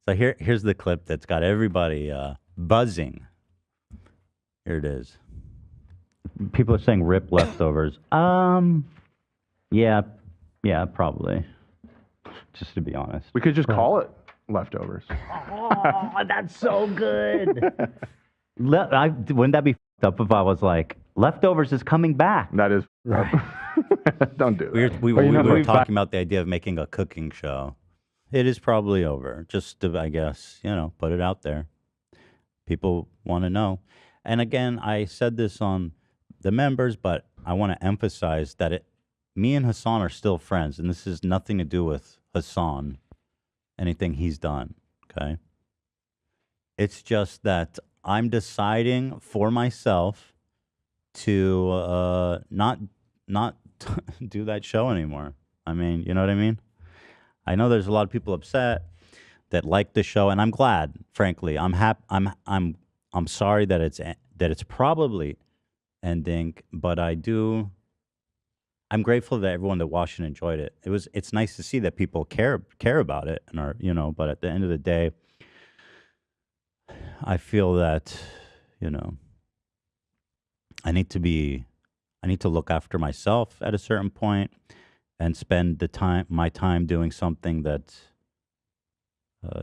So here's the clip that's got everybody buzzing. Here it is. People are saying rip leftovers. Yeah, probably. Just to be honest. We could just call it leftovers. Oh, that's so good. Wouldn't that be f***ed up if I was like, leftovers is coming back? That is. Don't do that. We were talking about the idea of making a cooking show. It is probably over. Just to, I guess, put it out there. People want to know. And again, I said this on the members, but I want to emphasize that me and Hassan are still friends, and this has nothing to do with Hassan, anything he's done, okay? It's just that I'm deciding for myself to not do that show anymore. I mean, you know what I mean? I know there's a lot of people upset that like the show, and I'm glad. Frankly, I'm happy. I'm sorry that it's probably ending, but I'm grateful that everyone that watched and enjoyed it. It's nice to see that people care about it and are But at the end of the day, I feel that I need to look after myself at a certain point and spend my time doing something that,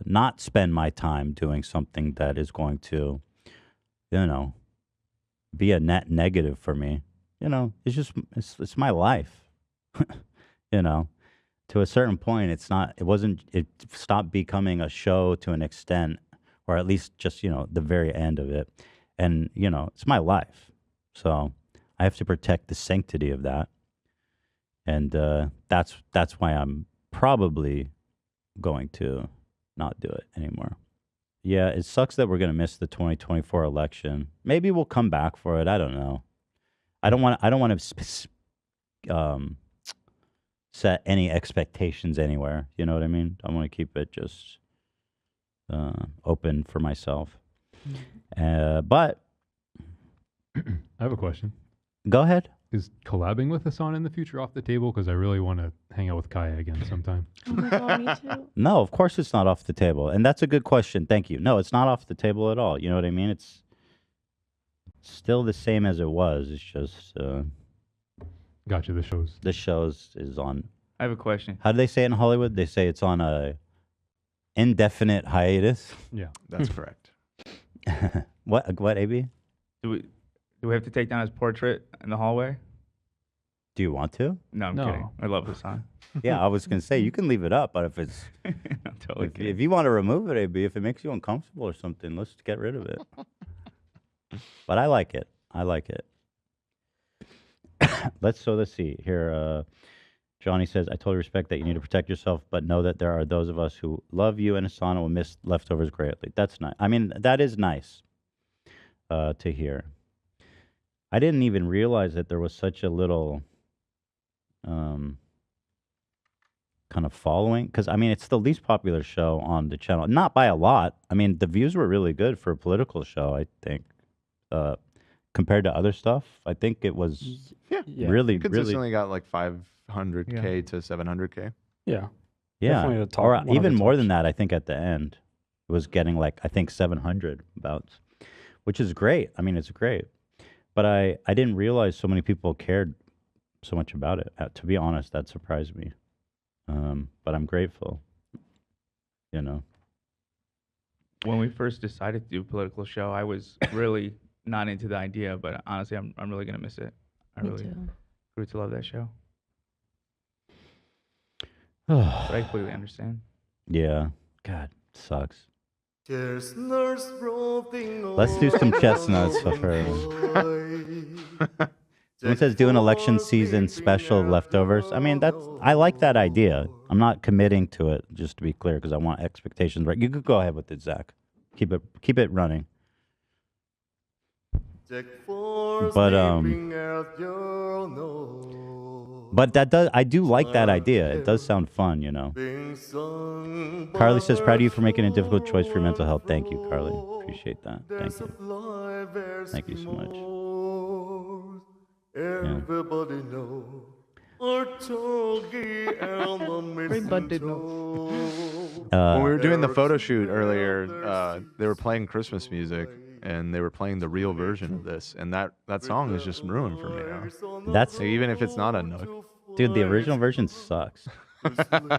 not spend my time doing something that is going to, be a net negative for me. It's my life. To a certain point, it stopped becoming a show to an extent, or at least just, the very end of it. And, it's my life. So I have to protect the sanctity of that. And that's why I'm probably going to not do it anymore. Yeah, it sucks that we're going to miss the 2024 election. Maybe we'll come back for it. I don't know. I don't want to set any expectations anywhere. You know what I mean? I want to keep it just open for myself. But I have a question. Go ahead. Is collabing with Hassan in the future off the table? Because I really want to hang out with Kaya again sometime. Oh my god, me too. No, of course it's not off the table. And that's a good question. Thank you. No, it's not off the table at all. You know what I mean? It's still the same as it was. It's just... Gotcha, the shows is on... I have a question. How do they say it in Hollywood? They say it's on a indefinite hiatus. Yeah, that's correct. What, AB? Do we have to take down his portrait in the hallway? Do you want to? No, I'm kidding. I love Hassan. Yeah, I was going to say, you can leave it up, but if it's... I'm totally kidding. If you want to remove it, AB, if it makes you uncomfortable or something, let's get rid of it. But I like it. Let's see. Here, Johnny says, I totally respect that you need to protect yourself, but know that there are those of us who love you and Hassan and will miss leftovers greatly. That's nice. I mean, that is nice to hear. I didn't even realize that there was such a little kind of following. Because, I mean, it's the least popular show on the channel. Not by a lot. I mean, the views were really good for a political show, I think. Compared to other stuff, I think it was really consistently got like 500K to 700K. Yeah. Yeah, or even more than that. I think at the end, it was getting like I think 700 about, which is great. I mean, it's great, but I didn't realize so many people cared so much about it. To be honest, that surprised me. But I'm grateful. When we first decided to do a political show, I was really not into the idea, but honestly, I'm really gonna miss it. I Me really too. grew to love that show. But I completely understand. Yeah, God, sucks. Let's do some chestnuts for her. Someone says do an election season special leftovers. I mean, I like that idea. I'm not committing to it, just to be clear, because I want expectations right. You could go ahead with it, Zach. Keep it running. But I do like that idea. It does sound fun, Carly says, proud of you for making a difficult choice for your mental health. Thank you, Carly. Appreciate that. Thank you. Thank you so much. Yeah. Everybody knows. When we were doing the photo shoot earlier, they were playing Christmas music, and they were playing the real version of this, and that song is just ruined for me now. That's Like, even if it's not a Nook. dude. The original version sucks. I'm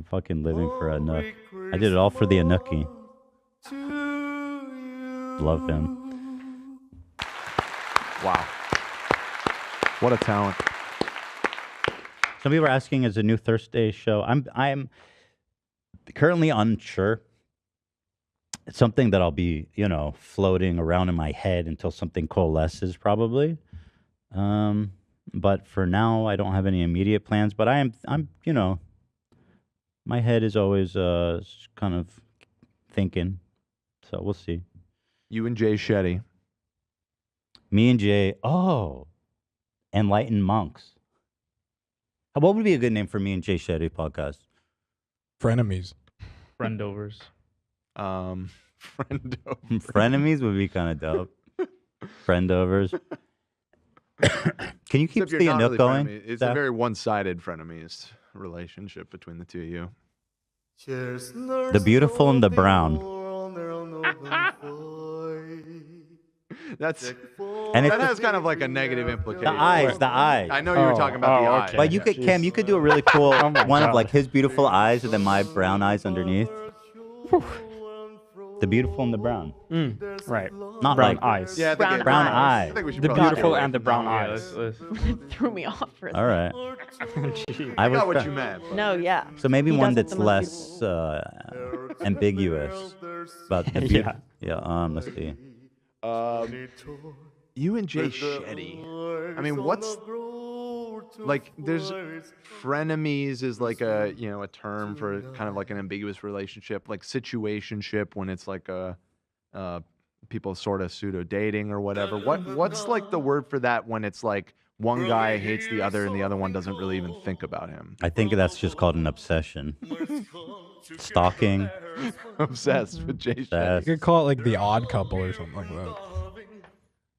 fucking living for a Nook. I did it all for the Anookie. Love him. Wow. What a talent. Some people are asking, is a new Thursday show? I'm currently unsure. It's something that I'll be, floating around in my head until something coalesces, probably. But for now, I don't have any immediate plans. But I'm, my head is always kind of thinking. So we'll see. You and Jay Shetty. Me and Jay. Oh, Enlightened Monks. What would be a good name for me and Jay Shetty podcast? Frenemies. Friendovers. Frenemies would be kind of dope. Friendovers. Can you keep Except the you're not Anook really going? frenemy. It's Zach? a very one-sided frenemies relationship between the two of you. The beautiful and the brown. That's And it's that has kind of like a negative implication. the eyes. I know you were talking about the eyes. okay. But you could, Cam, you could do a really cool Oh my one of God. like his beautiful eyes and then my brown eyes underneath. The beautiful and the brown. Right. Not Brown like eyes. Yeah, I think Brown brown eyes. eye. I think we should The probably beautiful get away and the from brown that. Yeah, eyes. let's Threw me off for a All right. Jeez. I I got was what try- you meant. but- No, yeah. So maybe He one does it that's the most less ambiguous about the Yeah. Yeah. Let's see. You and Jay Shetty. I mean, what's like? There's frenemies is like a a term for kind of like an ambiguous relationship, like situationship when it's like a people sort of pseudo dating or whatever. What's like the word for that when it's like one guy hates the other and the other one doesn't really even think about him? I think that's just called an obsession. Stalking. Obsessed with Jay Shetty. Obsessed. You could call it like the odd couple or something like that.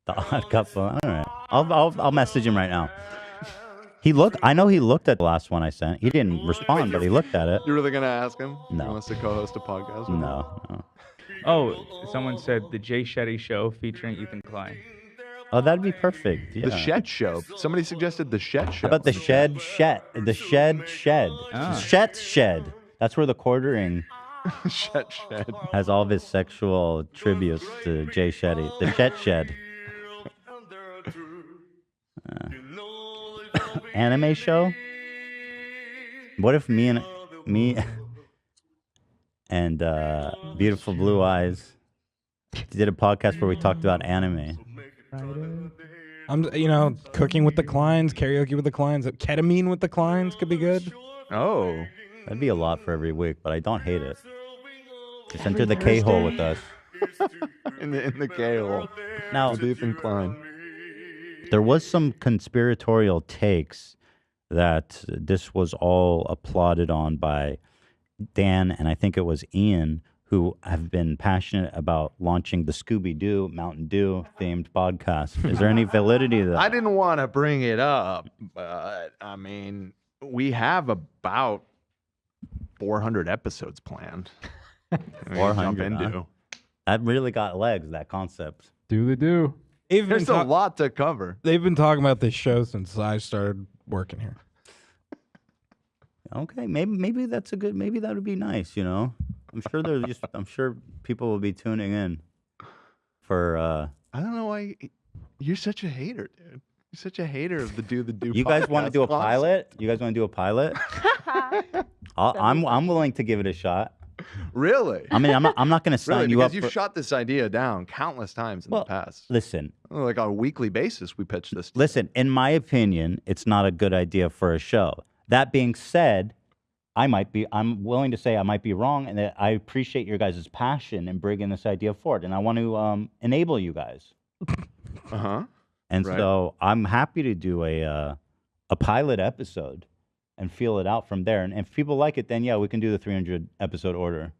The odd couple. All right. I'll message him right now. I know he looked at the last one I sent. He didn't respond, but he looked at it. You're really gonna ask him? No. He wants to co-host a podcast. with you? No. Oh, someone said the Jay Shetty Show featuring Ethan Klein. Oh, that'd be perfect. Yeah. The Shed Show. Somebody suggested the Shed Show. How about the shed? The shed. Ah. Shed. That's where the quartering Shed. has all of his sexual tributes to Jay Shetty. The shed. Anime show? What if me and Beautiful Blue Eyes did a podcast where we talked about anime? I'm, cooking with the Kleins, karaoke with the Kleins, ketamine with the Kleins could be good. Oh. That'd be a lot for every week, but I don't hate it. Just enter the K-hole with us. in the K-hole. Now, With Ethan Klein. there was some conspiratorial takes that this was all applauded on by Dan and I think it was Ian, who have been passionate about launching the Scooby-Doo Mountain Dew themed podcast. Is there any validity to that? I didn't want to bring it up, but I mean, we have about 400 episodes planned. I mean, 400, jump into. huh? That really got legs, that concept. Do the do. They've been, There's a lot to cover. they've been talking about this show since I started working here. Okay, maybe that's a good. Maybe that would be nice. I'm sure people will be tuning in for. I don't know why you're such a hater, dude. You're such a hater of the Do. You guys want to podcast do a concept. pilot? You guys want to do a pilot? I'm willing to give it a shot. Really? I mean, I'm not going to sign Really? you Because up. you've For, shot this idea down countless times in well, the past. listen, Like on a weekly basis, we pitch this. listen. In my opinion, it's not a good idea for a show. That being said, I'm willing to say I might be wrong, and that I appreciate your guys' passion in bringing this idea forward, and I want to enable you guys. Uh-huh. And Right. so I'm happy to do a pilot episode and feel it out from there. And if people like it, then yeah, we can do the 300 episode order.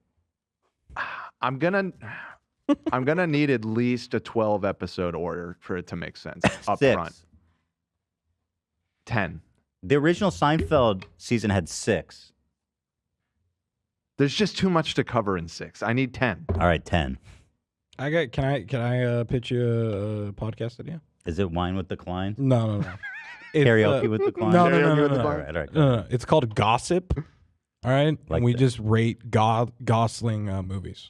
I'm gonna need at least a 12 episode order for it to make sense up Six. front. 10. The original Seinfeld season had 6. There's just too much to cover in 6. I need 10. All right, 10. Can I pitch you a podcast idea? Is it Wine with the Klein? No. It's, Karaoke with the Klein? No. Karaoke with the All Klein? right, all right. No. It's called Gossip. All right, Like and we that. just rate Gosling movies.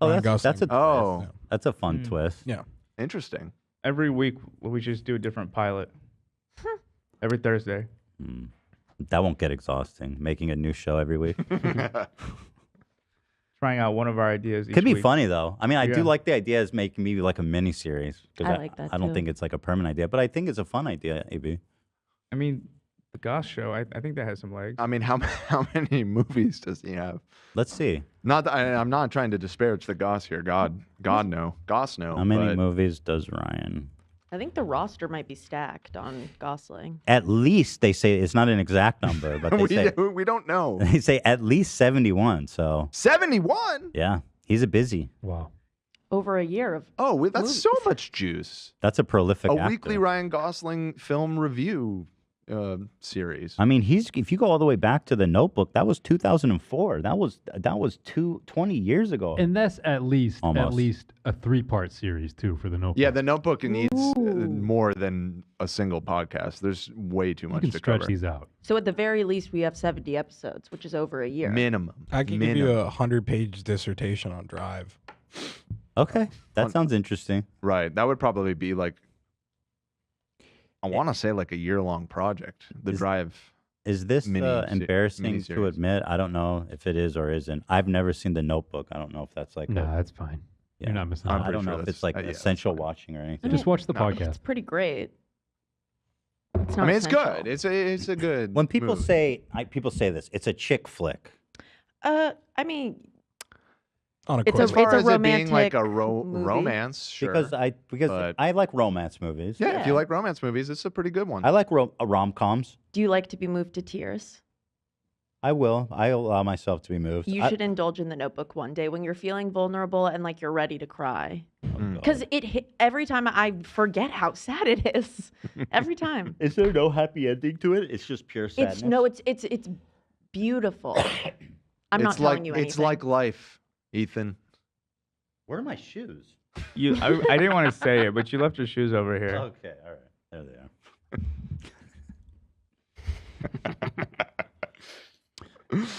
Oh, Ryan that's a Gosling. twist. Oh. That's a fun Mm. twist. Yeah. Interesting. Every week we just do a different pilot. Every Thursday. Mm. That won't get exhausting. Making a new show every week Trying out one of our ideas each could be week. funny though. I mean, I do Yeah. like the idea as making maybe like a mini series. I like that I don't too. think it's like a permanent idea, but I think it's a fun idea. AB. I mean, the Goss show, I think that has some legs. I mean, how many movies does he have? Let's see. Not that I'm not trying to disparage the Goss here. God no. Goss no. How many but movies does Ryan? I think the roster might be stacked on Gosling. At least they say it's not an exact number, but we don't know. they say at least 71. So 71? yeah, he's a busy. Wow. Over a year of Oh, that's so Movies. much juice. That's a prolific A actor. weekly Ryan Gosling film review series. I mean, if you go all the way back to The Notebook, that was 2004. That was 20 years ago. And that's at least Almost. a 3-part series too for the Notebook. Yeah, the Notebook needs Ooh. more than a single podcast. There's way too you much can to stretch cover. these out. so at the very least we have 70 episodes, which is over a year. Minimum. I can give you a 100-page dissertation on Drive. Okay, that On- sounds interesting. Right. That would probably be like, I want to say like a year-long project. The Is- Drive. Is this embarrassing to miniseries. admit? I don't know if it is or isn't. I've never seen The Notebook. I don't know if that's like No, a, that's fine. yeah. You're not missing I'm out. I pretty don't know sure if it's that's- like yeah, that's essential fine. watching or anything. I Just mean, watch the no, podcast. It's pretty great. It's I not mean, it's essential. good. It's a good. When people movie. say people say this, it's a chick flick. I mean, On a It's as a- question. far it's a as it being like a romantic movie. romance, sure. Because but- I like romance movies. yeah, if you Yeah. like romance movies, it's a pretty good one. I like rom-coms. do you like to be moved to tears? I will. I allow myself to be moved. You I- should indulge in the Notebook one day when you're feeling vulnerable and like you're ready to cry. Mm. Because every time I forget how sad it is. Every time. Is there no happy ending to it? It's just pure sadness. It's beautiful. I'm not It's telling like you anything. it's like life, Ethan. Where are my shoes? I didn't want to say it, but you left your shoes over here. Okay, all right. There they are.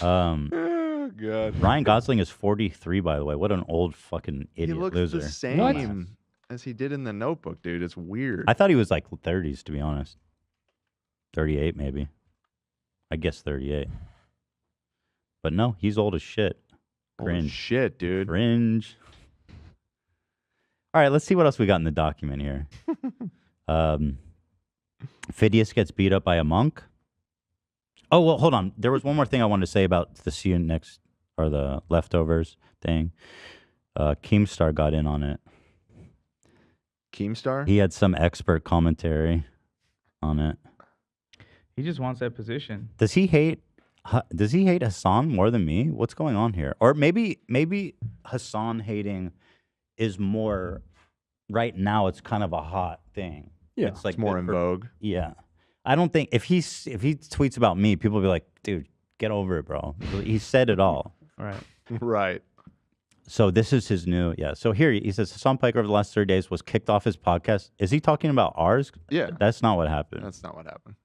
Oh God. Ryan Gosling is 43, by the way. What an old fucking He idiot looks loser. the same as he did in the Notebook, dude. It's weird. I thought he was like 30s, to be honest. 38, maybe. I guess 38. But no, he's old as shit. Holy Cringe. shit, dude. Cringe. All right, let's see what else we got in the document here. Phidias gets beat up by a monk. Oh, well, hold on. There was one more thing I wanted to say about the See You Next, or the Leftovers thing. Keemstar got in on it. Keemstar? He had some expert commentary on it. He just wants that position. Does he hate Hassan more than me? What's going on here? Or maybe Hassan hating is more right now. It's kind of a hot thing. Yeah, it's like It's more good in for- vogue. Yeah, I don't think if he tweets about me, people will be like, "Dude, get over it, bro." He said it all. All right. Right. So this is his new, yeah. So here he says Hassan Piker over the last 30 days was kicked off his podcast. Is he talking about ours? Yeah. That's not what happened, That's not what happened.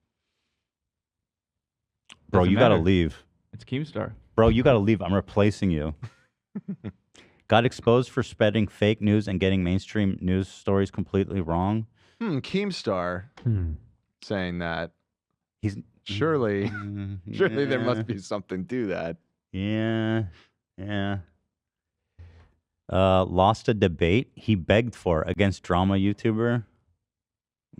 bro. Doesn't You gotta matter. leave, It's Keemstar. bro. You gotta leave. I'm replacing you. Got exposed for spreading fake news and getting mainstream news stories completely wrong. Keemstar saying that. He's Surely, surely there Yeah. must be something to that. Yeah, yeah. Lost a debate he begged for against drama YouTuber.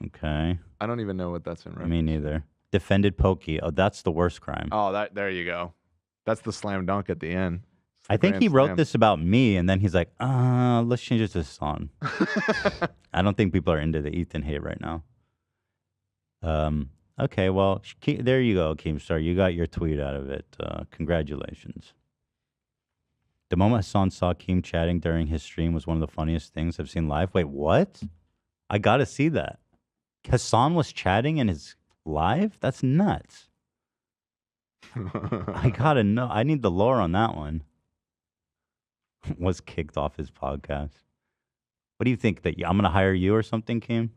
Okay, I don't even know what that's in reference. me neither. Defended Pokey. Oh, that's the worst crime. Oh, there you go. That's the slam dunk at the end. It's the I think grand he wrote slam. this about me, and then he's like, let's change it to Hassan. I don't think people are into the Ethan hate right now. Okay, well, there you go, Keemstar. You got your tweet out of it. Congratulations. The moment Hassan saw Keem chatting during his stream was one of the funniest things I've seen live. Wait, what? I got to see that. Hassan was chatting in his live? That's nuts. I gotta know. I need the lore on that one. Was kicked off his podcast. What do you think? That I'm gonna hire you or something, Keem?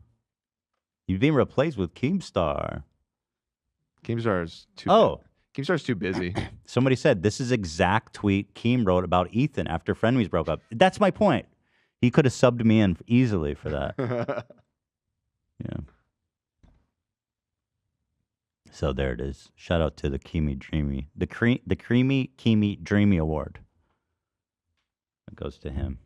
You've been replaced with Keemstar. Keemstar's too. Oh, Keemstar's too busy. somebody said this is exact tweet Keem wrote about Ethan after Frenemies broke up. That's my point. He could have subbed me in easily for that. Yeah. So there it is. Shout out to the Keemy Dreamy, the Creamy Keemy Dreamy Award. It goes to him.